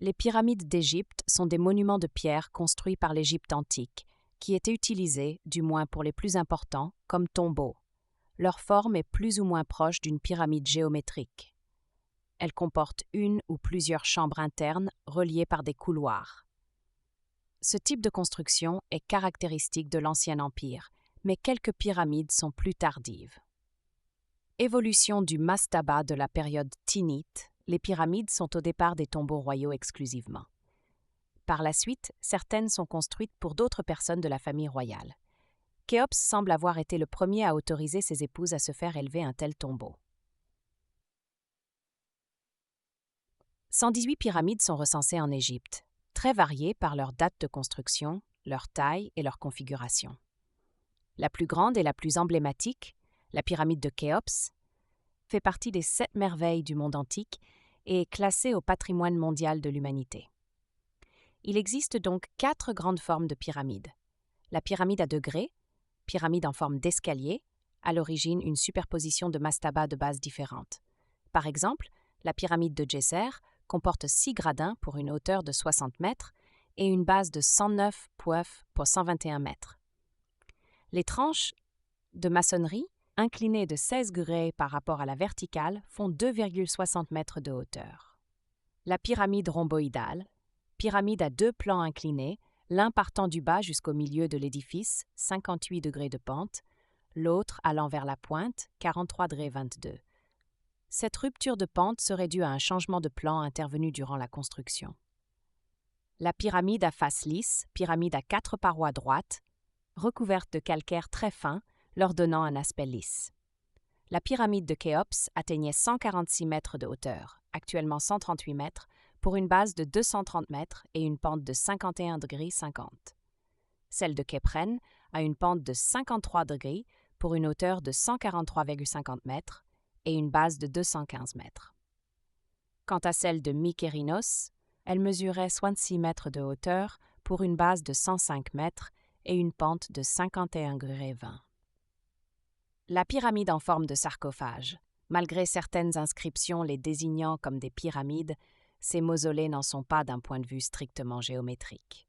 Les pyramides d'Égypte sont des monuments de pierre construits par l'Égypte antique, qui étaient utilisés, du moins pour les plus importants, comme tombeaux. Leur forme est plus ou moins proche d'une pyramide géométrique. Elle comporte une ou plusieurs chambres internes reliées par des couloirs. Ce type de construction est caractéristique de l'Ancien Empire, mais quelques pyramides sont plus tardives. Évolution du mastaba de la période tinnite, les pyramides sont au départ des tombeaux royaux exclusivement. Par la suite, certaines sont construites pour d'autres personnes de la famille royale. Khéops semble avoir été le premier à autoriser ses épouses à se faire élever un tel tombeau. 118 pyramides sont recensées en Égypte, très variées par leur date de construction, leur taille et leur configuration. La plus grande et la plus emblématique, la pyramide de Khéops, fait partie des 7 merveilles du monde antique et est classée au patrimoine mondial de l'humanité. Il existe donc 4 grandes formes de pyramides. La pyramide à degrés, pyramide en forme d'escalier, à l'origine une superposition de mastabas de bases différentes. Par exemple, la pyramide de Djéser comporte 6 gradins pour une hauteur de 60 mètres et une base de 109 poufs pour 121 mètres. Les tranches de maçonnerie, inclinées de 16 degrés par rapport à la verticale, font 2,60 mètres de hauteur. La pyramide rhomboïdale, pyramide à 2 plans inclinés, l'un partant du bas jusqu'au milieu de l'édifice, 58 degrés de pente, l'autre allant vers la pointe, 43 degrés 22. Cette rupture de pente serait due à un changement de plan intervenu durant la construction. La pyramide à face lisse, pyramide à 4 parois droites, recouverte de calcaire très fin, leur donnant un aspect lisse. La pyramide de Khéops atteignait 146 mètres de hauteur, actuellement 138 mètres, pour une base de 230 mètres et une pente de 51 degrés 50. Celle de Khéphren a une pente de 53 degrés pour une hauteur de 143,50 mètres et une base de 215 mètres. Quant à celle de Mykérinos, elle mesurait 66 mètres de hauteur pour une base de 105 mètres et une pente de 51 degrés 20. La pyramide en forme de sarcophage. Malgré certaines inscriptions les désignant comme des pyramides, ces mausolées n'en sont pas d'un point de vue strictement géométrique.